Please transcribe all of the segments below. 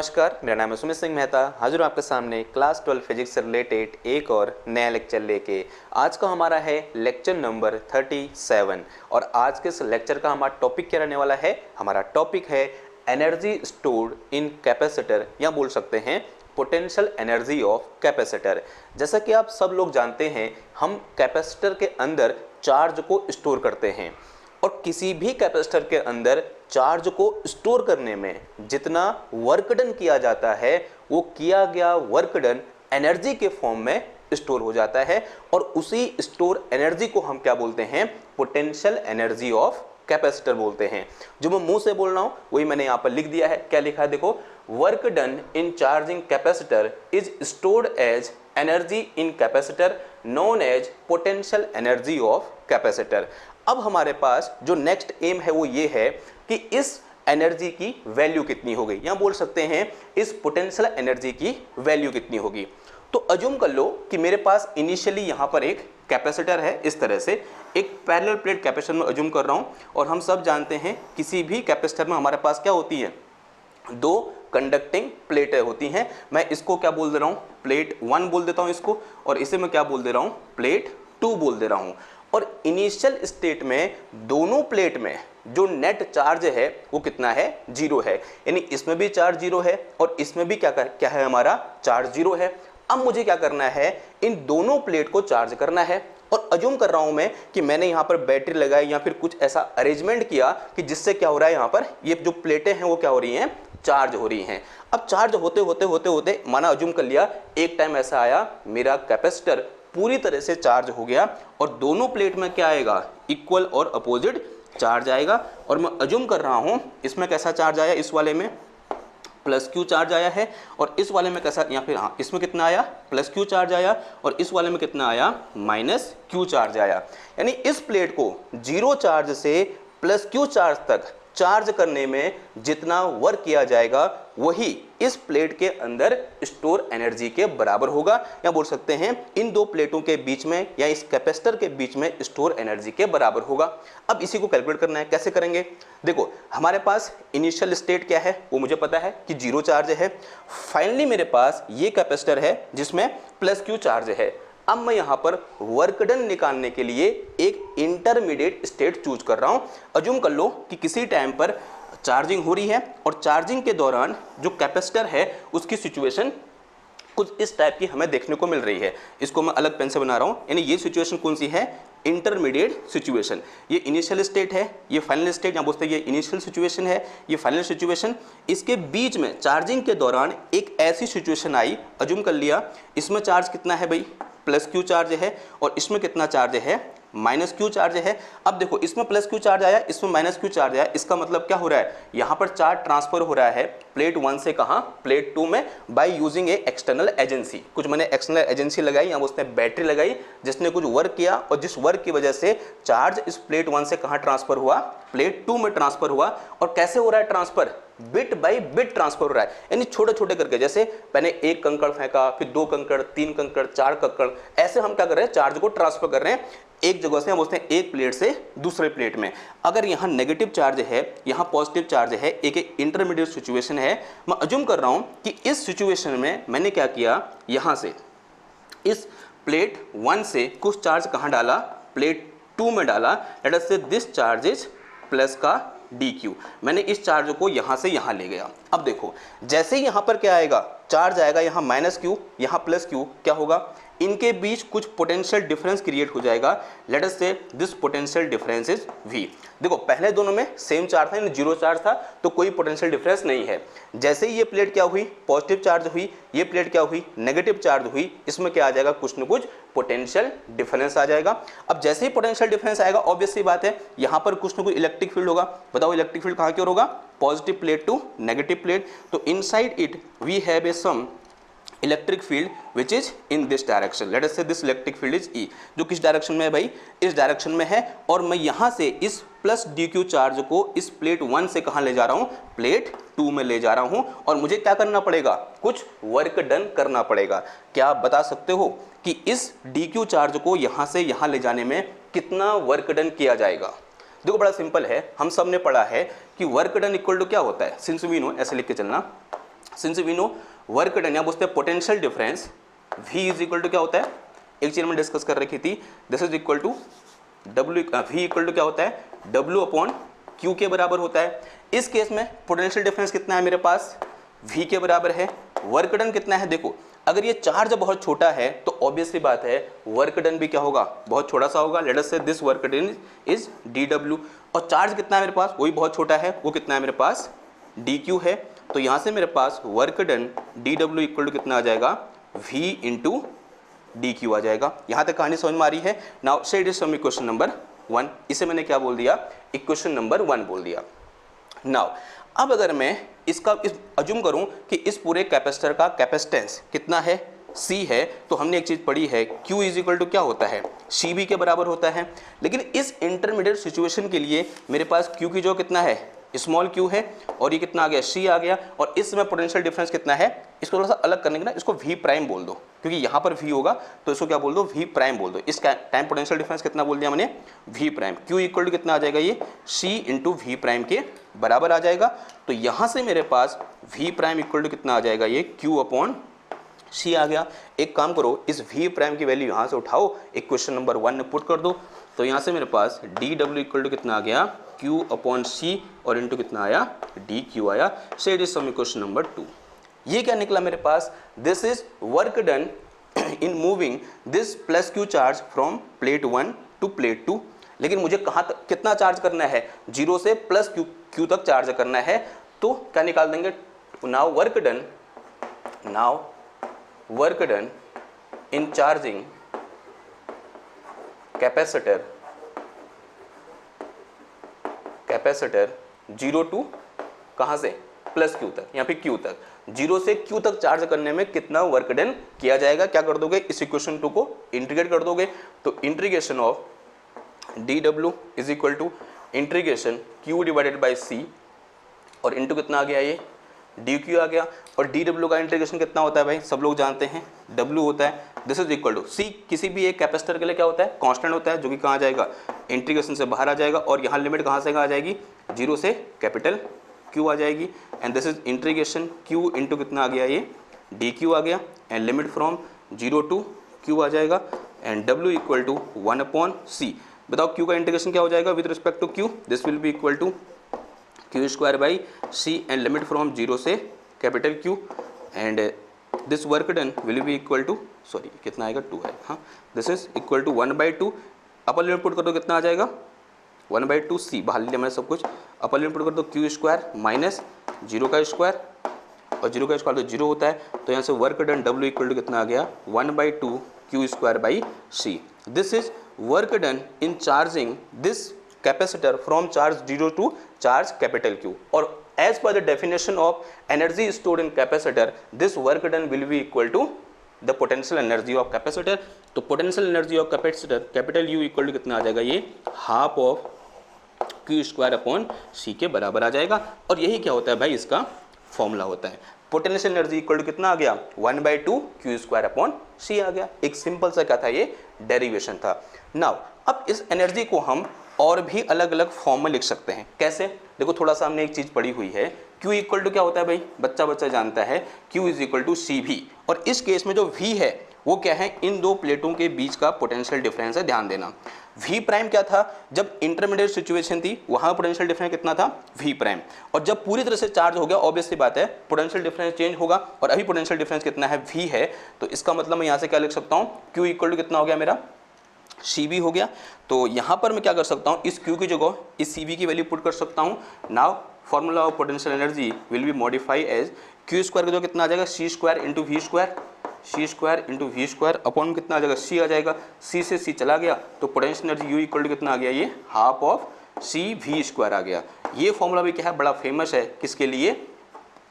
नमस्कार, मेरा नाम है सुमित सिंह मेहता। हाजिर हूँ आपके सामने क्लास 12 फिजिक्स से रिलेटेड एक और नया लेक्चर लेके। आज का हमारा है लेक्चर नंबर 37 और आज के इस लेक्चर का हमारा टॉपिक क्या रहने वाला है। हमारा टॉपिक है एनर्जी स्टोर्ड इन कैपेसिटर, या बोल सकते हैं पोटेंशियल एनर्जी ऑफ कैपेसिटर। जैसा कि आप सब लोग जानते हैं, हम कैपेसिटर के अंदर चार्ज को स्टोर करते हैं और किसी भी कैपेसिटर के अंदर चार्ज को स्टोर करने में जितना वर्क डन किया जाता है वो किया गया वर्क डन एनर्जी के फॉर्म में स्टोर हो जाता है और उसी स्टोर एनर्जी को हम क्या बोलते हैं, पोटेंशियल एनर्जी ऑफ कैपेसिटर बोलते हैं। जो मैं मुंह से बोल रहा हूं वही मैंने यहां पर लिख दिया है। क्या लिखा है देखो, work done in charging capacitor is stored as energy in capacitor known as potential energy of capacitor. अब हमारे पास जो नेक्स्ट एम है वो ये है कि इस एनर्जी की वैल्यू कितनी होगी, या बोल सकते हैं इस पोटेंशियल एनर्जी की वैल्यू कितनी होगी। तो अज्यूम कर लो कि मेरे पास इनिशियली यहाँ पर एक कैपेसिटर है, इस तरह से एक पैरेलल प्लेट कैपेसिटर में अज्यूम कर रहा हूँ। और हम सब जानते हैं किसी भी कैपेसिटर में हमारे पास क्या होती है, दो कंडक्टिंग प्लेटें होती हैं। मैं इसको क्या बोल दे रहा हूँ, प्लेट 1 बोल देता हूँ इसको, और इसे मैं क्या बोल दे रहा हूँ, प्लेट 2 बोल दे रहा हूँ। और इनिशियल स्टेट में दोनों प्लेट में जो नेट चार्ज है वो कितना है, 0 है। यानी इसमें भी चार्ज 0 है और इसमें भी क्या है हमारा चार्ज 0 है। अब मुझे क्या करना है, इन दोनों प्लेट को चार्ज करना है। और अज्यूम कर रहा हूं मैं कि मैंने यहाँ पर बैटरी लगाई या फिर कुछ ऐसा अरेंजमेंट किया कि जिससे क्या हो रहा है, यहाँ पर ये जो प्लेटें हैं वो क्या हो रही हैं, चार्ज हो रही हैं। अब चार्ज होते होते होते होते माना अज्यूम कर लिया एक टाइम ऐसा आया मेरा कैपेसिटर पूरी तरह से चार्ज हो गया और दोनों प्लेट में क्या आएगा, इक्वल और अपोजिट चार्ज आएगा। और मैं अज्यूम कर रहा हूं इसमें कैसा चार्ज आया, इस वाले में प्लस क्यू चार्ज आया है और इस वाले में कैसा, या फिर हाँ इसमें कितना आया, प्लस क्यू चार्ज आया और इस वाले में कितना आया, माइनस क्यू चार्ज आया। यानी इस प्लेट को 0 चार्ज से प्लस क्यू चार्ज तक चार्ज करने में जितना वर्क किया जाएगा वही इस प्लेट के अंदर स्टोर एनर्जी के बराबर होगा, या बोल सकते हैं इन दो प्लेटों के बीच में या इस कैपेसिटर के बीच में स्टोर एनर्जी के बराबर होगा। अब इसी को कैलकुलेट करना है, कैसे करेंगे। देखो हमारे पास इनिशियल स्टेट क्या है वो मुझे पता है कि 0 चार्ज है। फाइनली मेरे पास ये कैपेसिटर है जिसमें प्लस क्यू चार्ज है। अब मैं यहाँ पर वर्क डन निकालने के लिए एक इंटरमीडिएट स्टेट चूज कर रहा हूँ। अज्यूम कर लो कि किसी टाइम पर चार्जिंग हो रही है और चार्जिंग के दौरान जो कैपेसिटर है उसकी सिचुएशन कुछ इस टाइप की हमें देखने को मिल रही है। इसको मैं अलग पेन से बना रहा हूँ। यानी ये सिचुएशन कौन सी है, इंटरमीडिएट सिचुएशन। ये इनिशियल स्टेट है, ये फाइनल स्टेट, यहाँ बोलते हैं ये इनिशियल सिचुएशन है, ये फाइनल सिचुएशन। इसके बीच में चार्जिंग के दौरान एक ऐसी सिचुएशन आई, अज्यूम कर लिया इसमें चार्ज कितना है भाई, प्लस क्यू चार्ज है और इसमें कितना चार्ज है, माइनस क्यू चार्ज है। अब देखो इसमें प्लस क्यू चार्ज आया, इसमें माइनस क्यू चार्ज आया। इसका मतलब क्या हो रहा है, यहाँ पर चार्ज ट्रांसफर हो रहा है प्लेट 1 से कहाँ, प्लेट 2 में, by using A external agency. कुछ मैंने एक्सटर्नल एजेंसी लगाई या उसने बैटरी लगाई जिसने कुछ वर्क किया और जिस वर्क की वजह से चार्ज इस प्लेट 1 से कहाँ ट्रांसफर हुआ, प्लेट 2 में ट्रांसफर हुआ। और कैसे हो रहा है transfer, bit by bit transfer हो रहा है। यानी छोटे छोटे करके, जैसे मैंने एक कंकड़ फेंका, फिर 2 कंकड़, 3 कंकड़, 4 कंकड़, ऐसे हम क्या कर रहे हैं, चार्ज को ट्रांसफर कर रहे हैं एक जगह से, हम बोलते हैं एक प्लेट से दूसरे प्लेट में। अगर यहाँ नेगेटिव चार्ज है, यहाँ पॉजिटिव चार्ज है, एक इंटरमीडिएट सिचुएशन है। मैं अज्यूम कर रहा हूँ कि इस सिचुएशन में मैंने क्या किया, यहाँ से इस प्लेट 1 से कुछ चार्ज कहाँ डाला, प्लेट 2 में डाला। Late us say this charge is plus का dq। मैंने इस चार्ज को यहाँ से यहाँ ले गया। अब देखो जैसे ही यहाँ पर क्या आएगा, चार्ज आएगा, यहाँ माइनस क्यू, यहाँ प्लस क्यू, क्या होगा, इनके बीच कुछ पोटेंशियल डिफरेंस क्रिएट हो जाएगा। Late us say this potential difference is v। देखो पहले दोनों में सेम चार्ज था, 0 चार्ज था, तो कोई पोटेंशियल डिफरेंस नहीं है। जैसे ही ये प्लेट क्या हुई, पॉजिटिव चार्ज हुई, ये प्लेट क्या हुई, नेगेटिव चार्ज हुई, इसमें क्या आ जाएगा, कुछ न कुछ पोटेंशियल डिफरेंस आ जाएगा। अब जैसे ही पोटेंशियल डिफरेंस आएगा, ऑब्वियस सी बात है यहाँ पर कुछ न कुछ इलेक्ट्रिक फील्ड होगा। बताओ इलेक्ट्रिक फील्ड कहाँ की ओर होगा, positive plate to negative plate. तो inside it we have a some electric field which is in this direction. Let us say this electric field is E, जो किस डायरेक्शन में है भाई, इस डायरेक्शन में है। और मैं यहाँ से इस प्लस dq चार्ज को इस प्लेट 1 से कहाँ ले जा रहा हूँ, प्लेट 2 में ले जा रहा हूँ। और मुझे क्या करना पड़ेगा, कुछ वर्क डन करना पड़ेगा। क्या आप बता सकते हो कि इस dq चार्ज को यहाँ से यहाँ ले जाने में कितना वर्क डन किया जाएगा। देखो बड़ा सिंपल है, हम सब ने पढ़ा है कि वर्क डन इक्वल टू क्या होता है, सिंस वी नो, ऐसे लिख के चलना, since we know work done, या बोलते हैं potential difference, V is equal to क्या होता है, एक चीज में डिस्कस कर रखी थी, this is equal to W, V equal to क्या होता है, W अपॉन Q के बराबर होता है। इस केस में पोटेंशियल डिफरेंस कितना है मेरे पास, V के बराबर है। वर्क डन कितना है, देखो अगर ये चार्ज बहुत छोटा है तो ऑब्वियसली बात है वर्क डन भी क्या होगा, बहुत छोटा सा होगा। Late us say this work done is dW, और चार्ज कितना है मेरे पास, वही बहुत छोटा है, वो कितना है मेरे पास, dQ है। तो यहाँ से मेरे पास work done dW equal to कितना आ जाएगा, V इंटू dQ आ जाएगा। यहाँ तक कहानी समझ में आ रही है। नाउ से it is from equation number 1, इसे मैंने क्या बोल दिया, इक्वेशन नंबर 1 बोल दिया। नाउ अब अगर मैं इसका अज्यूम करूं कि इस पूरे कैपेसिटर का कैपेसिटेंस कितना है, C है, तो हमने एक चीज पढ़ी है Q इज इक्वल टू क्या होता है, CB के बराबर होता है। लेकिन इस इंटरमीडिएट सिचुएशन के लिए मेरे पास Q की जो कितना है, स्मॉल q है, और ये कितना आ गया, C आ गया, और इसमें पोटेंशियल डिफरेंस कितना है, इसको थोड़ा सा अलग करने के ना इसको V प्राइम बोल दो, क्योंकि यहाँ पर V होगा तो इसको क्या बोल दो, V प्राइम बोल दो। इस टाइम पोटेंशियल डिफरेंस कितना बोल दिया मैंने, V prime. Q equal to कितना आ जाएगा, ये C इंटू V प्राइम के बराबर आ जाएगा। तो यहाँ से मेरे पास V प्राइम इक्वल टू कितना आ जाएगा, ये Q अपॉन C आ गया। एक काम करो, इस V प्राइम की वैल्यू यहाँ से उठाओ, इक्वेशन नंबर 1 में पुट कर दो। तो यहाँ से मेरे पास dW इक्वल टू कितना आ गया, Q अपॉन C, और इंटू कितना आया, dQ आया। So it is some equation number 2। ये क्या निकला मेरे पास, this is work done in moving this plus Q charge from plate 1 to plate 2। लेकिन मुझे कहाँ तक कितना चार्ज करना है, 0 से प्लस Q तक चार्ज करना है। तो क्या निकाल देंगे, now work done in charging capacitor 0 to कहाँ से, प्लस Q तक, या फिर Q तक, 0 से Q तक चार्ज करने में कितना वर्क डन किया जाएगा। क्या कर दोगे, इस इक्वेशन 2 को इंटीग्रेट कर दोगे। तो integration of dW is equal to integration Q divided by C, और इंटू कितना आ गया, ये dQ आ गया। और dW का इंटीग्रेशन कितना होता है भाई, सब लोग जानते हैं, W होता है। This is equal to C, किसी भी एक कैपेसिटर के लिए क्या होता है, कांस्टेंट होता है, जो कि कहाँ जाएगा, इंटीग्रेशन से बाहर आ जाएगा। और यहाँ लिमिट कहाँ से आ जाएगी, 0 से कैपिटल Q आ जाएगी। And this is integration Q into कितना आ गया, ये dQ आ गया। And limit from 0 to Q आ जाएगा। And W equal to 1 upon C। बताओ Q का इंटीग्रेशन क्या हो जाएगा with respect to Q, this will be equal to Q square by C, and limit from 0 से capital Q। And this work done will be equal to, sorry कितना आएगा, 2 है, हाँ, this is equal to 1/2। Upper limit put कर दो, कितना आ जाएगा, 1/2 C, बाहर लिया मैंने सब कुछ। अपर लिमिट पुट कर दो, Q स्क्वायर माइनस 0 का स्क्वायर, और 0 का स्क्वायर तो 0 होता है। तो यहाँ से work done W equal to कितना आ गया, 1/2 Q square by C। This is work done in charging this capacitor from charge 0 to charge capital Q। और as per the definition of energy stored in capacitor, this work done will be equal to the potential energy of capacitor। तो potential energy of capacitor capital U equal to कितना आ जाएगा, ये half of Q square upon C के बराबर आ जाएगा। और यही क्या होता है भाई, इसका फॉर्मूला होता है। पोटेंशियल एनर्जी इक्वल टू कितना आ गया, 1/2 Q स्क्वायर अपॉन C आ गया। एक सिंपल सा क्या था, ये डेरिवेशन था। नाउ अब इस एनर्जी को हम और भी अलग अलग फॉर्म में लिख सकते हैं। कैसे, देखो थोड़ा सा हमने एक चीज पढ़ी हुई है, Q इक्वल टू क्या होता है भाई, बच्चा जानता है, Q is equal to CV। और इस केस में जो V है वो क्या है, इन दो प्लेटों के बीच का पोटेंशियल डिफरेंस है। ध्यान देना, V प्राइम क्या था, जब इंटरमीडिएट सिचुएशन थी वहां पोटेंशियल डिफरेंस कितना था, V प्राइम। और जब पूरी तरह से चार्ज हो गया, ऑब्वियसली बात है पोटेंशियल डिफरेंस चेंज होगा। और अभी पोटेंशियल डिफरेंस कितना है, V है। तो इसका मतलब मैं यहाँ से क्या लिख सकता हूँ, Q इक्वल टू कितना हो गया मेरा, CV हो गया। तो यहाँ पर मैं क्या कर सकता हूँ, इस Q की जगह इस CV की वैल्यू पुट कर सकता हूँ। Now formula of potential energy will be modify as Q square का जो कितना आ जाएगा, C square into V square, C square into V square upon कितना आ जाएगा, C आ जाएगा। C से C चला गया तो potential energy U equal to कितना आ गया, ये हाफ ऑफ CV स्क्वायर आ गया। ये फॉर्मूला भी क्या है, बड़ा फेमस है, किसके लिए,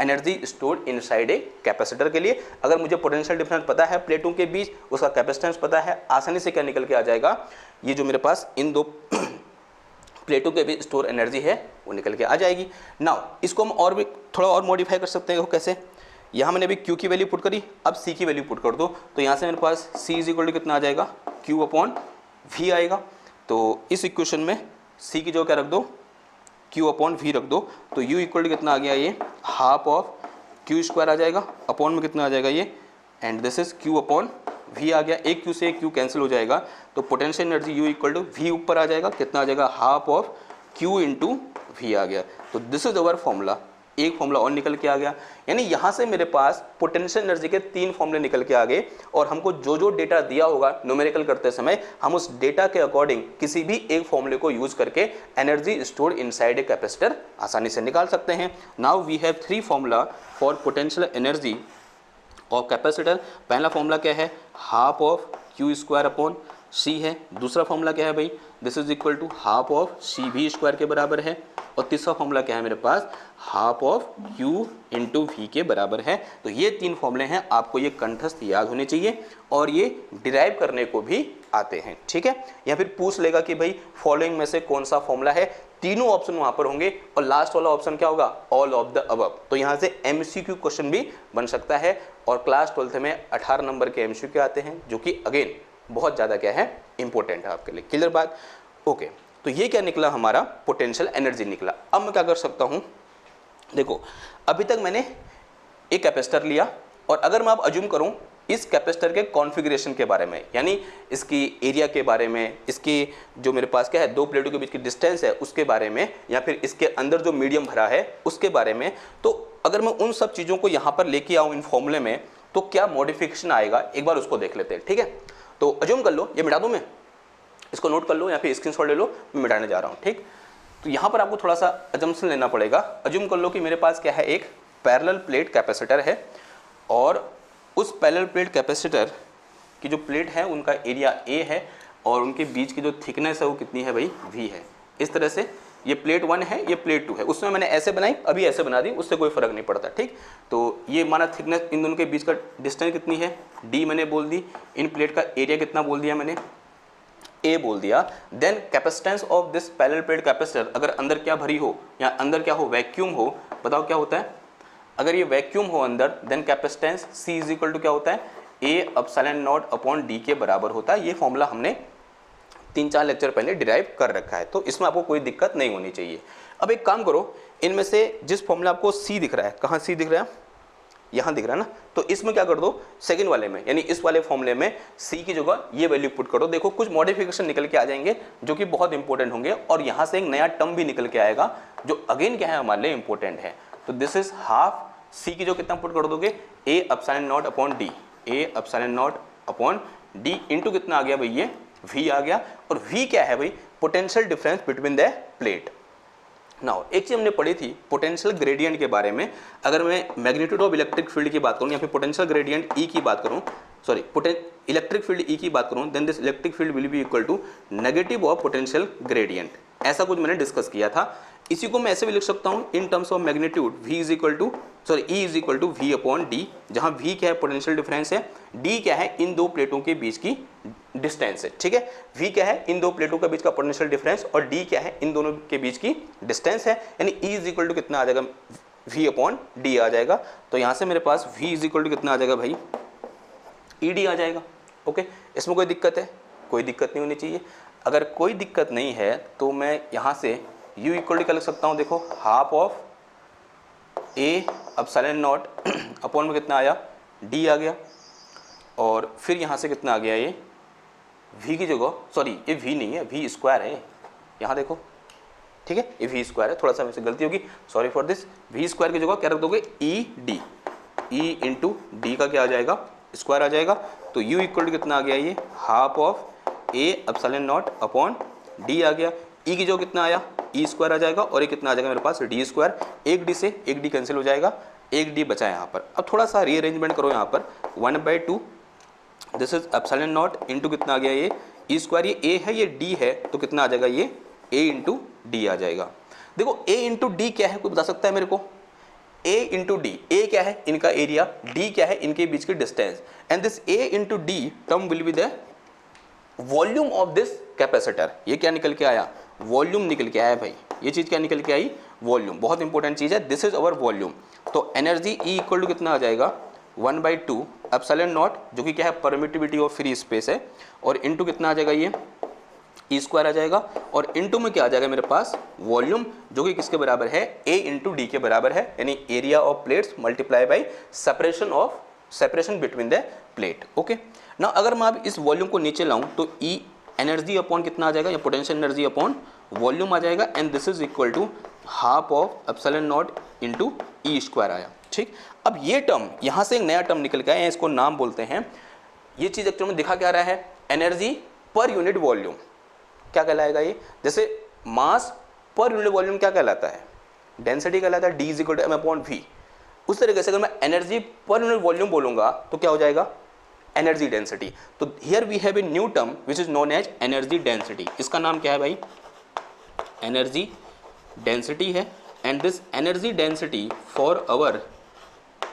energy stored inside a capacitor के लिए। अगर मुझे पोटेंशियल डिफरेंस पता है प्लेटों के बीच, उसका कैपेसिटेंस पता है, आसानी से क्या निकल के आ जाएगा, ये जो मेरे पास इन दो प्लेटों के बीच स्टोर एनर्जी है वो निकल के आ जाएगी। नाउ इसको हम और भी थोड़ा और मॉडिफाई कर सकते हैं। कैसे, यहाँ मैंने अभी Q की वैल्यू पुट करी, अब C की वैल्यू पुट कर दो। तो यहाँ से मेरे पास C इज इक्वल टू कितना आ जाएगा, Q अपॉन V आएगा। तो इस इक्वेशन में C की जो क्या रख दो, Q अपॉन V रख दो। तो U इक्वल टू कितना आ गया, ये हाफ ऑफ क्यू स्क्वायर आ जाएगा, अपॉन में कितना आ जाएगा ये, and this is Q upon V आ गया, एक क्यू से एक क्यू कैंसिल हो जाएगा, तो potential energy U equal to V ऊपर आ जाएगा, कितना आ जाएगा, half of Q into V आ गया। तो दिस इज अवर फॉर्मूला, एक फॉर्मूला और निकल के आ गया। यानी यहाँ से मेरे पास पोटेंशियल एनर्जी के 3 फॉर्मूले निकल के आ गए, और हमको जो जो डेटा दिया होगा न्यूमेरिकल करते समय हम उस डेटा के अकॉर्डिंग किसी भी एक फॉर्मूले को यूज करके energy stored inside a capacitor आसानी से निकाल सकते हैं। Now we have 3 formula for potential energy of capacitor. पहला फॉर्मूला क्या है, half of Q square upon C है। दूसरा फॉर्मूला क्या है भाई, this is equal to half of C V square के बराबर है। और तीसरा फॉर्मूला क्या है मेरे पास, half of Q into V के बराबर है। तो ये 3 फॉर्मूले हैं, आपको ये कंठस्थ याद होने चाहिए और ये डिराइव करने को भी आते हैं, ठीक है। या फिर पूछ लेगा कि भाई फॉलोइंग में से कौन सा फॉर्मूला है, तीनों ऑप्शन वहां पर होंगे और लास्ट वाला ऑप्शन क्या होगा, ऑल ऑफ द अबव। तो यहाँ से एमसीक्यू क्वेश्चन भी बन सकता है, और क्लास 12th में 18 नंबर के एमसीक्यू आते हैं, जो कि अगेन बहुत ज़्यादा क्या है, इंपॉर्टेंट है आपके लिए। क्लियर बात, ओके। तो ये क्या निकला, हमारा पोटेंशियल एनर्जी निकला। अब मैं क्या कर सकता हूँ, देखो अभी तक मैंने एक कैपेसिटर लिया, और अगर मैं अब अज्यूम करूँ इस कैपेसिटर के कॉन्फ़िगरेशन के बारे में, यानी इसकी एरिया के बारे में, इसकी जो मेरे पास क्या है 2 प्लेटों के बीच की डिस्टेंस है उसके बारे में, या फिर इसके अंदर जो मीडियम भरा है उसके बारे में, तो अगर मैं उन सब चीज़ों को यहाँ पर लेके आऊँ इन फॉर्मूले में, तो क्या मॉडिफिकेशन आएगा एक बार उसको देख लेते हैं, ठीक है। तो अज्यूम कर लो, ये मिटा दूँ मैं, इसको नोट कर लो या फिर स्क्रीनशॉट ले लो, मैं मिटाने जा रहा हूँ, ठीक। तो यहाँ पर आपको थोड़ा सा अजम्पशन लेना पड़ेगा। अज्यूम कर लो कि मेरे पास क्या है, एक पैरेलल प्लेट कैपेसिटर है, और उस पैरेलल प्लेट कैपेसिटर की जो प्लेट है उनका एरिया ए है, और उनके बीच की जो थिकनेस है वो कितनी है भाई, वी है। इस तरह से ये प्लेट 1 है, ये प्लेट 2 है, उसमें मैंने ऐसे बनाई, अभी ऐसे बना दी, उससे कोई फर्क नहीं पड़ता, ठीक। तो ये माना थिकनेस, इन दोनों के बीच का डिस्टेंस कितनी है, डी मैंने बोल दी, इन प्लेट का एरिया कितना बोल दिया मैंने, ए बोल दिया। Then capacitance of this parallel plate capacitor, अगर अंदर क्या भरी हो या अंदर क्या हो, वैक्यूम हो, बताओ क्या होता है, अगर ये वैक्यूम हो अंदर, then capacitance C is equal to क्या होता है, A epsilon naught upon d के बराबर होता है। ये फॉर्मूला हमने 3-4 लेक्चर पहले डिराइव कर रखा है, तो इसमें आपको कोई दिक्कत नहीं होनी चाहिए। अब एक काम करो, इनमें से जिस फॉर्मूला आपको सी दिख रहा है, कहाँ सी दिख रहा है, यहाँ दिख रहा है ना, तो इसमें क्या कर दो, सेकंड वाले में, यानी इस वाले फॉर्मूले में सी की जगह ये वैल्यू पुट करो। देखो कुछ मॉडिफिकेशन निकल के आ जाएंगे जो कि बहुत इंपॉर्टेंट होंगे, और यहाँ से एक नया टर्म भी निकल के आएगा जो अगेन क्या है, हमारे लिए इंपॉर्टेंट है। तो दिस इज हाफ सी की जो कितना पुट कर दोगे, ए एप्सिलॉन नॉट अपॉन डी, ए epsilon naught upon D into कितना आ गया भाई, ये वी आ गया। और वी क्या है भाई, potential difference between the plate. Now एक चीज हमने पढ़ी थी पोटेंशियल ग्रेडियंट के बारे में, अगर मैं मैग्नीट्यूड ऑफ इलेक्ट्रिक फील्ड की बात करूं या फिर पोटेंशियल ग्रेडियंट ई की बात करूं, सॉरी इलेक्ट्रिक फील्ड ई की बात करूं, then this electric field will be equal to negative of potential gradient. ऐसा कुछ मैंने डिस्कस किया था। इसी को मैं ऐसे भी लिख सकता हूं in terms of magnitude, v is equal to sorry E is equal to V upon d, जहां v क्या है, पोटेंशियल डिफरेंस है, d क्या है, इन दो प्लेटों के बीच की डिस्टेंस है, ठीक है। v क्या है, इन दो प्लेटों के बीच का पोटेंशियल डिफरेंस, और d क्या है, इन दोनों के बीच की डिस्टेंस है, यानी e इज इक्वल टू कितना आ जाएगा, v अपॉन डी आ जाएगा। तो यहाँ से मेरे पास v इज इक्वल टू कितना आ जाएगा भाई, ed आ जाएगा। ओके, इसमें कोई दिक्कत है, कोई दिक्कत नहीं होनी चाहिए। अगर कोई दिक्कत नहीं है तो मैं यहाँ से u इक्वल टू क्या लिख सकता हूँ, देखो half of A epsilon naught upon में कितना आया, d आ गया, और फिर यहाँ से कितना आ गया, ये v की जगह, सॉरी ये v नहीं है, v स्क्वायर है, यहाँ देखो, ठीक है, ये v स्क्वायर है, थोड़ा सा मेरे से गलती होगी, sorry for this. v square की जगह क्या रख दोगे, E D, E into D का क्या आ जाएगा, स्क्वायर आ जाएगा। तो u इक्वल टू कितना आ गया, ये half of A epsilon naught upon D आ गया। e की जो कितना आया, ई स्क्वायर आ जाएगा, और ये कितना आ जाएगा मेरे पास, डी स्क्वायर। एक डी से एक डी कैंसिल हो जाएगा, एक डी बचा यहाँ पर। अब थोड़ा सा रीअरेंजमेंट करो यहाँ पर, 1/2 this is epsilon naught into कितना आ गया, ये ई स्क्वायर, ये ए है, ये डी है, तो कितना आ जाएगा, ये ए इंटू डी आ जाएगा। देखो a इंटू डी क्या है, कोई बता सकता है मेरे को, a इंटू डी, ए क्या है, इनका एरिया, d क्या है, इनके बीच की distance, and this a into D term will be the volume of this capacitor. ये क्या निकल के आया, वॉल्यूम निकल के आया भाई, ये चीज़ क्या निकल के आई, वॉल्यूम, बहुत इंपॉर्टेंट चीज़ है, दिस इज अवर वॉल्यूम। तो एनर्जी E इक्वल टू कितना आ जाएगा, 1/2 एप्सिलॉन नॉट, जो कि क्या है, परमिटिविटी ऑफ फ्री स्पेस है, और इनटू कितना आ जाएगा, ई स्क्वायर आ जाएगा, और इनटू में क्या आ जाएगा मेरे पास वॉल्यूम, जो कि किसके बराबर है, ए इंटू डी के बराबर है, यानी area of plates multiply by separation between the plate. Okay, ना अगर मैं अब इस वॉल्यूम को नीचे लाऊं तो ई एनर्जी अपॉन कितना आ जाएगा, या पोटेंशियल एनर्जी अपॉन वॉल्यूम आ जाएगा, and this is equal to half of epsilon naught into E square आया। ठीक, अब ये टर्म यहाँ से एक नया टर्म निकल गया है, इसको नाम बोलते हैं, ये चीज़ एक्चुअल में दिखा क्या रहा है, एनर्जी पर यूनिट वॉल्यूम। क्या कहलाएगा ये, जैसे मास पर यूनिट वॉल्यूम क्या कहलाता है, डेंसिटी कहलाता है, d is equal to m upon V. उस तरीके से अगर मैं एनर्जी पर यूनिट वॉल्यूम बोलूंगा तो क्या हो जाएगा, एनर्जी डेंसिटी। तो here we have a new term which is known as energy density. इसका नाम क्या है भाई, एनर्जी डेंसिटी है, and this energy density for our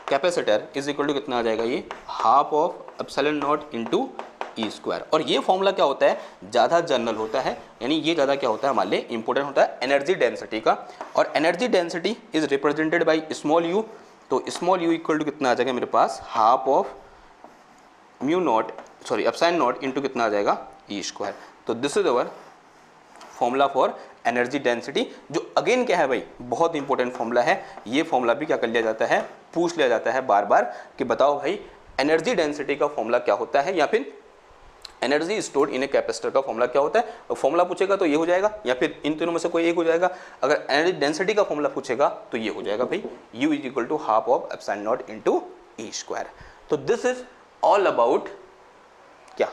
capacitor is equal to कितना आ जाएगा, ये half of epsilon naught into E square. और ये फॉर्मूला क्या होता है, ज़्यादा जनरल होता है, यानी ये ज़्यादा क्या होता है हमारे लिए इंपॉर्टेंट होता है एनर्जी डेंसिटी का। और energy density is represented by small U, तो स्मॉल यू इक्वल टू कितना आ जाएगा मेरे पास, half of epsilon naught into कितना आ जाएगा, ई स्क्वायर। तो this is our formula for energy density, जो अगेन क्या है भाई, बहुत इंपॉर्टेंट फॉर्मूला है। ये फॉर्मूला भी क्या कर लिया जाता है, पूछ लिया जाता है बार बार कि बताओ भाई एनर्जी डेंसिटी का फॉर्मूला क्या होता है, या फिर energy stored in a capacitor का फॉर्मूला क्या होता है। फॉर्मूला पूछेगा तो ये हो जाएगा, या फिर इन तीनों में से कोई एक हो जाएगा। अगर एनर्जी डेंसिटी का फॉर्मूला पूछेगा तो ये हो जाएगा भाई, U is equal to half of epsilon naught into E square. तो दिस इज ऑल अबाउट क्या,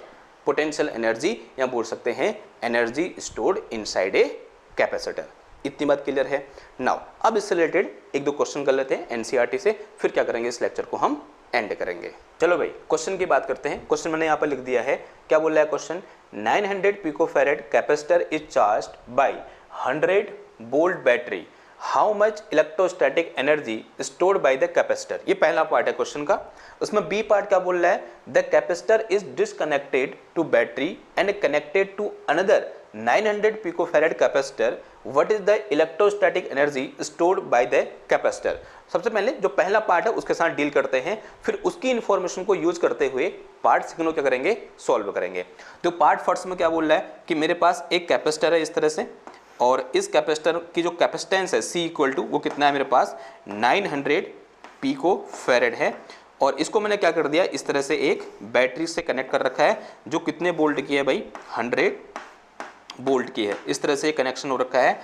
पोटेंशियल एनर्जी, या बोल सकते हैं energy stored inside a capacitor. इतनी बात क्लियर है। नाउ अब इससे रिलेटेड एक दो क्वेश्चन कर लेते हैं एनसीईआरटी से, फिर क्या करेंगे, इस लेक्चर को हम एंड करेंगे। चलो भाई क्वेश्चन की बात करते हैं। क्वेश्चन मैंने यहाँ पर लिख दिया है, क्या बोल रहा है question, 900 picofarad capacitor is charged bye 100 volt battery, how much electrostatic energy stored by the capacitor. ये पहला पार्ट है क्वेश्चन का। उसमें बी पार्ट क्या बोल रहा है, the capacitor is disconnected to battery and connected to another 900 picofarad capacitor, what is the electrostatic energy stored by the capacitor. सबसे पहले जो पहला पार्ट है उसके साथ डील करते हैं, फिर उसकी इंफॉर्मेशन को यूज करते हुए पार्ट सेकंड क्या करेंगे, सॉल्व करेंगे। तो पार्ट फर्स्ट में क्या बोल रहा है कि मेरे पास एक कैपेसिटर है इस तरह से, और इस कैपेसिटर की जो कैपेसिटेंस है C इक्वल टू वो कितना है मेरे पास 900 पिकोफैरेड है, और इसको मैंने क्या कर दिया, इस तरह से एक बैटरी से कनेक्ट कर रखा है जो कितने वोल्ट की है भाई, 100 वोल्ट की है। इस तरह से कनेक्शन हो रखा है,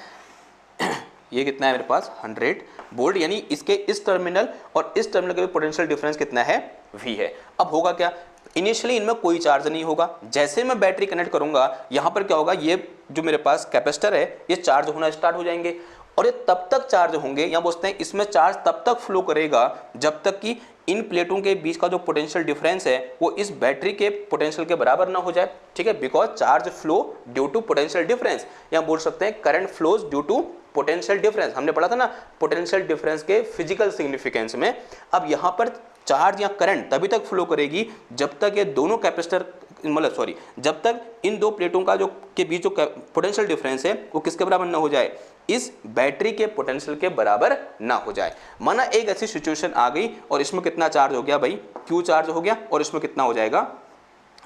ये कितना है मेरे पास 100 वोल्ट, यानी इसके इस टर्मिनल और इस टर्मिनल के पोटेंशियल डिफरेंस कितना है, V है। अब होगा क्या, इनिशियली इनमें कोई चार्ज नहीं होगा, जैसे मैं बैटरी कनेक्ट करूंगा यहाँ पर क्या होगा, ये जो मेरे पास कैपेसिटर है ये चार्ज होना स्टार्ट हो जाएंगे, और ये तब तक चार्ज होंगे, यहाँ बोलते हैं इसमें चार्ज तब तक फ्लो करेगा जब तक कि इन प्लेटों के बीच का जो पोटेंशियल डिफरेंस है वो इस बैटरी के पोटेंशियल के बराबर ना हो जाए। ठीक है, because charge flow due to potential difference, यहाँ बोल सकते हैं current flows due to potential difference. हमने पढ़ा था ना पोटेंशियल डिफरेंस के फिजिकल सिग्निफिकेंस में। अब यहाँ पर चार्ज या करंट तभी तक फ्लो करेगी जब तक ये दोनों कैपेसिटर जब तक इन दो प्लेटों का जो के बीच जो पोटेंशियल डिफरेंस है वो किसके बराबर ना हो जाए, इस बैटरी के पोटेंशियल के बराबर ना हो जाए। माना एक ऐसी सिचुएशन आ गई और इसमें कितना चार्ज हो गया भाई, Q चार्ज हो गया, और इसमें कितना हो जाएगा,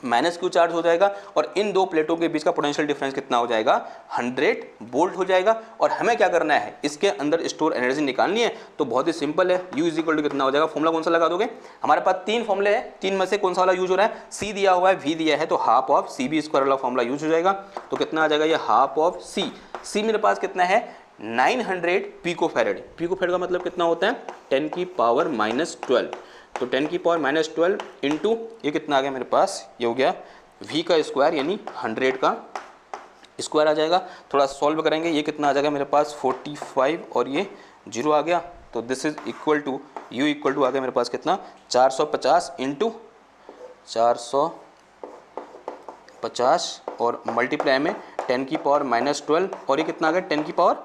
-Q चार्ज हो जाएगा, और इन दो प्लेटों के बीच का पोटेंशियल डिफरेंस कितना हो जाएगा, 100 वोल्ट हो जाएगा। और हमें क्या करना है, इसके अंदर स्टोर एनर्जी निकालनी है। तो बहुत ही सिंपल है, U इज इक्वल टू कितना हो जाएगा, फॉर्मूला कौन सा लगा दोगे, हमारे पास तीन फॉर्मूले हैं, तीन में से कौन सा वाला यूज हो रहा है, C दिया हुआ है, V दिया है, तो हाफ ऑफ CB स्क्वायर वाला फॉर्मूला यूज हो जाएगा। तो कितना आ जाएगा, ये हाफ ऑफ C मेरे पास कितना है 900 पिकोफैरेड। पिकोफैरेड का मतलब कितना होता है 10 की पावर -12, तो 10 की पावर -12 इंटू ये कितना आ गया मेरे पास, ये हो गया V का स्क्वायर यानी 100 का स्क्वायर आ जाएगा। थोड़ा सॉल्व करेंगे, ये कितना आ जाएगा मेरे पास 45 और ये 0 आ गया। तो this is equal to U equal to आ गया मेरे पास कितना 450 इंटू 450 और मल्टीप्लाई में 10 की पावर -12 और ये कितना आ गया 10 की पावर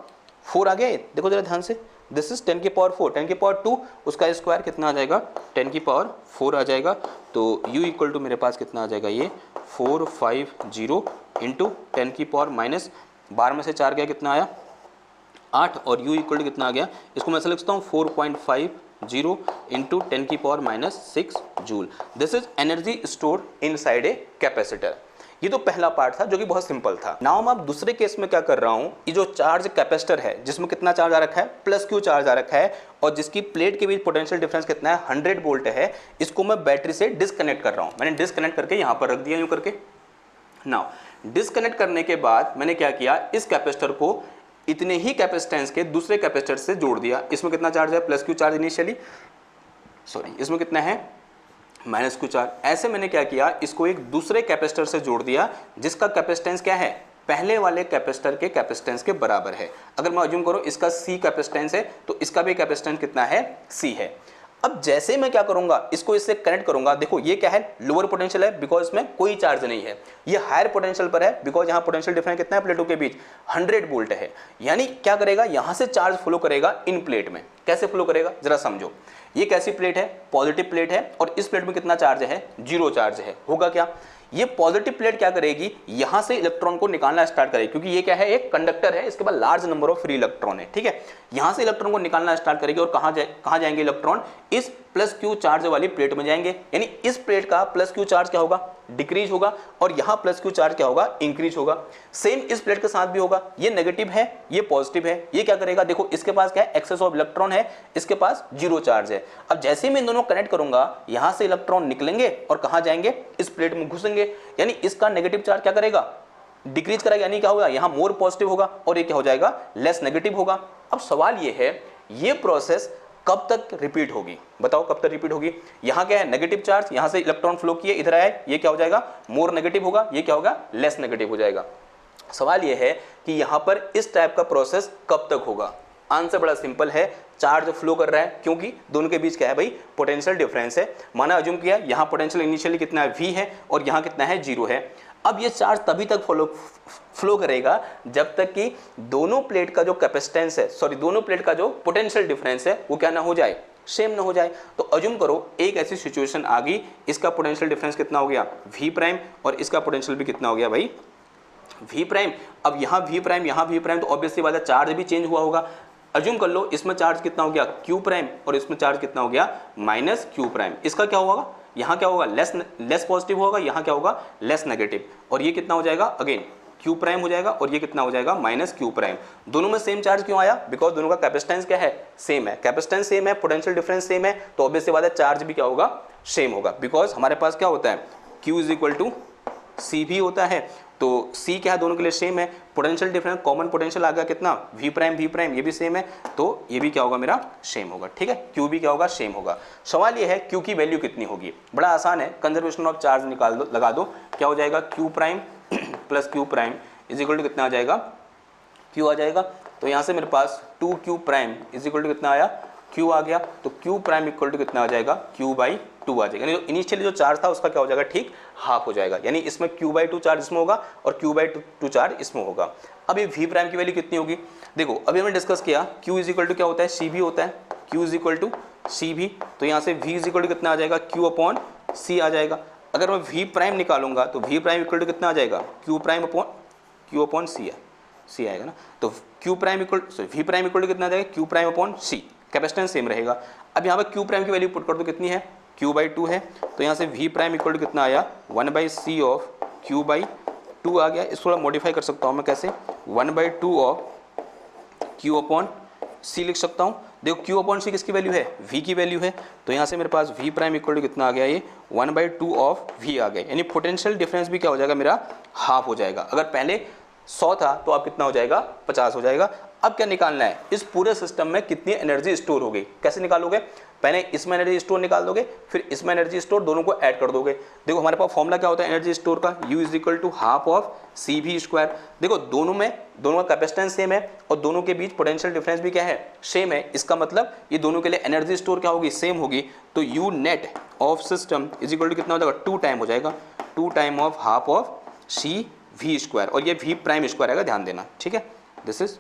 4 आ गया। देखो जरा ध्यान से, दिस इज 10 की पावर 4, 10 की पावर 2 उसका स्क्वायर कितना आ जाएगा 10 की पावर 4 आ जाएगा। तो U इक्वल टू मेरे पास कितना आ जाएगा, ये 450 इंटू 10 की पावर -12 में से 4 गया कितना आया 8 और U इक्वल टू कितना आ गया, इसको मैं ऐसा लिखता हूँ 4.50 इंटू 10 की power -6 joule. This is energy stored inside a capacitor. ये तो पहला पार्ट था जो कि बहुत सिंपल था। नाउ मैं अब दूसरे केस में क्या कर रहा हूँ, ये जो चार्ज कैपेसिटर है जिसमें कितना चार्ज आ रखा है, प्लस क्यू चार्ज आ रखा है, और जिसकी प्लेट के बीच पोटेंशियल डिफरेंस कितना है, 100 वोल्ट है, इसको मैं बैटरी से डिस्कनेक्ट कर रहा हूँ। मैंने डिस्कनेक्ट करके यहाँ पर रख दिया यूँ करके। नाउ डिस्कनेक्ट करने के बाद मैंने क्या किया, इस कैपेसिटर को इतने ही कैपेसिटेंस के दूसरे कैपेसिटर से जोड़ दिया। इसमें कितना चार्ज है, plus Q charge initially, sorry इसमें कितना है, माइनस क्यू चार्ज। ऐसे मैंने क्या किया, इसको एक दूसरे कैपेसिटर से जोड़ दिया जिसका कैपेसिटेंस क्या है, पहले वाले कैपेसिटर के कैपेसिटेंस के बराबर है। अगर मैं अज्यूम करूं इसका C कैपेसिटेंस है तो इसका भी कैपेसिटेंस कितना है, C है। अब जैसे मैं क्या करूंगा, इसको इससे कनेक्ट करूंगा, देखो ये क्या है, लोअर पोटेंशियल है बिकॉज इसमें कोई चार्ज नहीं है। ये हायर पोटेंशियल पर है बिकॉज यहाँ पोटेंशियल डिफरेंस कितना है प्लेटों के बीच, 100 वोल्ट है। यानी क्या करेगा, यहाँ से चार्ज फ्लो करेगा इन प्लेट में। कैसे फ्लो करेगा जरा समझो। ये कैसी प्लेट है, पॉजिटिव प्लेट है, और इस प्लेट में कितना चार्ज है, 0 चार्ज है। होगा क्या, ये पॉजिटिव प्लेट क्या करेगी, यहां से इलेक्ट्रॉन को निकालना स्टार्ट करेगी, क्योंकि ये क्या है, एक कंडक्टर है, इसके पास large number of free electron है। ठीक है, यहां से इलेक्ट्रॉन को निकालना स्टार्ट करेगी और कहां जाएंगे इलेक्ट्रॉन, इस प्लस क्यू चार्ज वाली प्लेट में जाएंगे। यानी इस प्लेट का प्लस क्यू चार्ज क्या होगा, डिक्रीज होगा, और यहां प्लस क्यू चार्ज क्या होगा, इंक्रीज होगा। सेम इस प्लेट के साथ भी होगा, ये नेगेटिव है ये पॉजिटिव है। ये क्या करेगा, देखो इसके पास क्या है, एक्सेस ऑफ इलेक्ट्रॉन है, इसके पास 0 चार्ज है। अब जैसे मैं इन दोनों कनेक्ट करूंगा, यहां से इलेक्ट्रॉन निकलेंगे और कहां जाएंगे, इस प्लेट में घुसेंगे। यानी इसका नेगेटिव चार्ज क्या करेगा, डिक्रीज करेगा। यानी क्या होगा, यहां मोर पॉजिटिव होगा और ये क्या हो जाएगा, लेस नेगेटिव होगा। अब सवाल ये है, ये प्रोसेस कब तक रिपीट होगी, बताओ कब तक रिपीट होगी। यहां क्या है, नेगेटिव चार्ज, यहां से इलेक्ट्रॉन फ्लो किए इधर आए, ये क्या हो जाएगा, मोर नेगेटिव होगा, ये क्या होगा, लेस नेगेटिव हो जाएगा। सवाल ये है कि यहां पर इस टाइप का प्रोसेस कब तक होगा। आंसर बड़ा सिंपल है, चार्ज फ्लो कर रहा है, क्योंकि दोनों के बीच क्या है भाई, पोटेंशियल डिफरेंस है। माना अज्यूम किया यहां पोटेंशियल इनिशियली कितना है, V है, और यहां कितना है, 0 है। अब ये चार्ज तभी तक फ्लो करेगा जब तक कि दोनों प्लेट का जो कैपेसिटेंस है, सॉरी दोनों प्लेट का जो पोटेंशियल डिफरेंस है वो क्या ना हो जाए, सेम ना हो जाए। तो अज्यूम करो एक ऐसी सिचुएशन आ गई, इसका पोटेंशियल डिफरेंस कितना हो गया, V' और इसका पोटेंशियल भी कितना हो गया भाई, V'। अब यहाँ V', यहाँ V', तो ऑब्वियसली बात है चार्ज भी चेंज हुआ होगा। अज्यूम कर लो इसमें चार्ज कितना हो गया, Q', और इसमें चार्ज कितना हो गया, माइनस Q'। इसका क्या होगा, यहाँ क्या होगा, लेस पॉजिटिव होगा, यहाँ क्या होगा, लेस नेगेटिव, और ये कितना हो जाएगा, अगेन Q' हो जाएगा, और ये कितना हो जाएगा, माइनस Q'। दोनों में सेम चार्ज क्यों आया, बिकॉज दोनों का कैपेसिटेंस क्या है, सेम है। कैपेसिटेंस सेम है, पोटेंशियल डिफरेंस सेम है, तो ऑब्वियसली बात है चार्ज भी क्या होगा, सेम होगा। बिकॉज हमारे पास क्या होता है, Q is equal to C भी होता है, तो C क्या है, दोनों के लिए सेम है। पोटेंशियल डिफरेंस, कॉमन पोटेंशियल आ गया कितना, V', ये भी सेम है, तो ये भी क्या होगा, मेरा सेम होगा। ठीक है, Q भी क्या होगा, सेम होगा। सवाल ये है Q की वैल्यू कितनी होगी, बड़ा आसान है, कंजर्वेशन ऑफ चार्ज निकाल दो, लगा दो, क्या हो जाएगा, Q' plus Q' is equal to कितना आ जाएगा, Q आ जाएगा। तो यहाँ से मेरे पास 2Q' इज इक्वल टू कितना आया, Q आ गया, तो Q' इक्वल टू कितना आ जाएगा, Q/2 आ जाएगा। यानी जो इनिशियली जो चार्ज था उसका क्या हो जाएगा, ठीक हाफ हो जाएगा। यानी इसमें Q/2 चार्ज इसमें होगा और Q/2 चार्ज इसमें होगा। अब ये V' की वैल्यू कितनी होगी, देखो अभी हमने डिस्कस किया Q इज इक्वल टू क्या होता है, CV होता है, Q is equal to CV। तो यहाँ से V इज इक्वल टू कितना आ जाएगा, Q/C आ जाएगा। अगर मैं V' निकालूंगा तो V' इक्वल टू कितना आ जाएगा, Q'/C है, C आएगा ना। तो V' इक्वल टू कितना आ जाएगा, Q'/C, कैपेसिटेंस सेम रहेगा। अब यहाँ पे Q' की वैल्यू पुट कर दो, कितनी है, Q/2 है, तो यहाँ से V' इक्वल टू कितना आया, 1/C ऑफ Q/2 आ गया। इसको थोड़ा मॉडिफाई कर सकता हूँ मैं, कैसे, 1/2 ऑफ Q/C लिख सकता हूँ। देखो Q/C किसकी वैल्यू है, V की वैल्यू है, तो यहाँ से मेरे पास V' इक्वल टू कितना आ गया, ये 1/2 ऑफ V आ गया। यानी पोटेंशियल डिफरेंस भी क्या हो जाएगा, मेरा हाफ हो जाएगा। अगर पहले 100 था तो अब कितना हो जाएगा, 50 हो जाएगा। अब क्या निकालना है, इस पूरे सिस्टम में कितनी एनर्जी स्टोर हो गई, कैसे निकालोगे, पहले इसमें एनर्जी स्टोर निकाल दोगे, फिर इसमें एनर्जी स्टोर, दोनों को ऐड कर दोगे। देखो हमारे पास फॉर्मूला क्या होता है एनर्जी स्टोर का, U is equal to half of CV²। देखो दोनों का कैपेसिटेंस सेम है और दोनों के बीच पोटेंशियल डिफरेंस भी क्या है, सेम है। इसका मतलब ये दोनों के लिए एनर्जी स्टोर क्या होगी, सेम होगी। तो U net of system is equal to कितना हो जाएगा, 2 टाइम हो जाएगा, 2 time of half of CV², और ये V'² आएगा, ध्यान देना, ठीक है। This is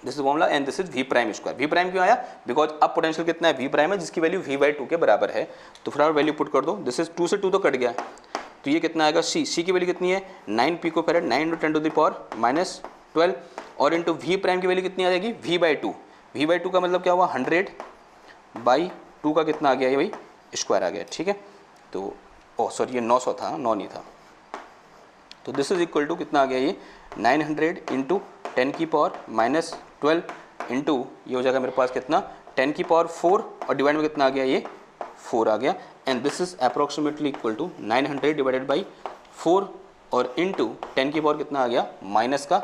formula and this is V'²। V' क्यों आया, बिकॉज अब पोटेंशियल कितना है, V' है, जिसकी वैल्यू V/2 के बराबर है। तो फिर वैल्यू पुट कर दो, दिस इज 2 से 2 तो कट गया, तो ये कितना आएगा, C की वैल्यू कितनी है, 9 पिकोफैरेड, 9 × 10⁻⁻12, और इंटू V' की वैल्यू कितनी आ जाएगी, V/2। V/2 का मतलब क्या हुआ, 100/2 का कितना आ गया, ये भाई स्क्वायर आ गया, ठीक है। तो सॉरी ये 900 था, 9 नहीं था, तो दिस इज इक्वल टू कितना आ गया ये 900 इंटू 10⁻⁻12 इंटू ये हो जाएगा मेरे पास कितना 10⁴ और डिवाइड में कितना आ गया ये 4 आ गया and this is approximately equal to 900 divided by 4 और इंटू 10 की पावर कितना आ गया माइनस का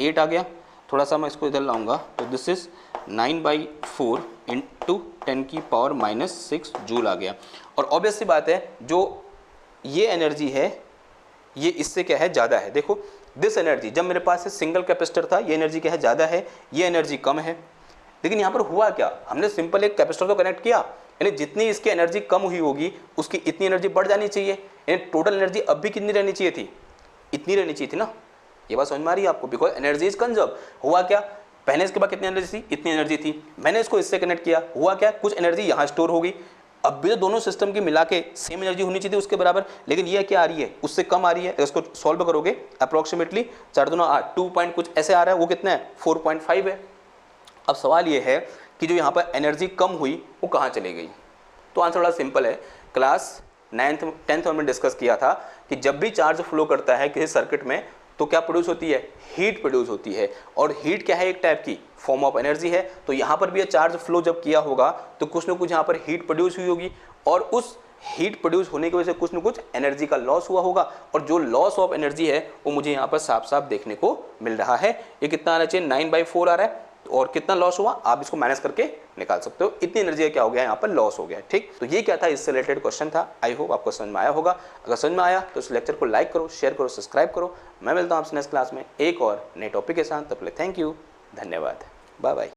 8 आ गया। थोड़ा सा मैं इसको इधर लाऊंगा तो दिस इज 9/4 इंटू 10⁻⁻6 जूल आ गया। और ऑब्वियस सी बात है जो ये एनर्जी है ये इससे क्या है ज़्यादा है। देखो दिस एनर्जी जब मेरे पास सिंगल कैपेसिटर था ये एनर्जी क्या है ज़्यादा है, ये एनर्जी कम है। लेकिन यहाँ पर हुआ क्या, हमने सिंपल एक कैपेसिटर तो कनेक्ट किया, यानी जितनी इसकी एनर्जी कम हुई होगी उसकी इतनी एनर्जी बढ़ जानी चाहिए, यानी टोटल एनर्जी अब भी कितनी रहनी चाहिए थी, इतनी रहनी चाहिए थी ना। ये बात समझ में आ रही है आपको, बिकॉज एनर्जी इज कंजर्व। हुआ क्या, पहले इसके बाद कितनी एनर्जी थी, इतनी एनर्जी थी, मैंने इसको इससे कनेक्ट किया, हुआ क्या कुछ एनर्जी यहाँ स्टोर हो गई। अब भी तो दोनों सिस्टम की मिला के सेम एनर्जी होनी चाहिए थी उसके बराबर, लेकिन ये क्या आ रही है उससे कम आ रही है। इसको सॉल्व करोगे अप्रोक्सीमेटली 4 दूना 8 2 पॉइंट कुछ ऐसे आ रहा है, वो कितना है 4.5 है। अब सवाल ये है कि जो यहाँ पर एनर्जी कम हुई वो कहाँ चली गई। तो आंसर बड़ा सिंपल है, क्लास 9th 10th में डिस्कस किया था कि जब भी चार्ज फ्लो करता है किसी सर्किट में तो क्या प्रोड्यूस होती है, हीट प्रोड्यूस होती है। और हीट क्या है, एक टाइप की फॉर्म ऑफ एनर्जी है। तो यहाँ पर भी ये चार्ज फ्लो जब किया होगा तो कुछ ना कुछ यहाँ पर हीट प्रोड्यूस हुई होगी और उस हीट प्रोड्यूस होने की वजह से कुछ ना कुछ एनर्जी का लॉस हुआ होगा। और जो लॉस ऑफ एनर्जी है वो मुझे यहाँ पर साफ साफ देखने को मिल रहा है। ये कितना आना चाहिए 9/4 आ रहा है और कितना लॉस हुआ आप इसको माइनस करके निकाल सकते हो, इतनी एनर्जी क्या हो गया यहाँ पर लॉस हो गया। ठीक, तो ये क्या था, इससे रिलेटेड क्वेश्चन था। आई होप आपको समझ में आया होगा। अगर समझ में आया तो इस लेक्चर को लाइक करो, शेयर करो, सब्सक्राइब करो। मैं मिलता हूँ आपसे नेक्स्ट क्लास में एक और नए टॉपिक के साथ। तब तक थैंक यू, धन्यवाद, बाय बाय।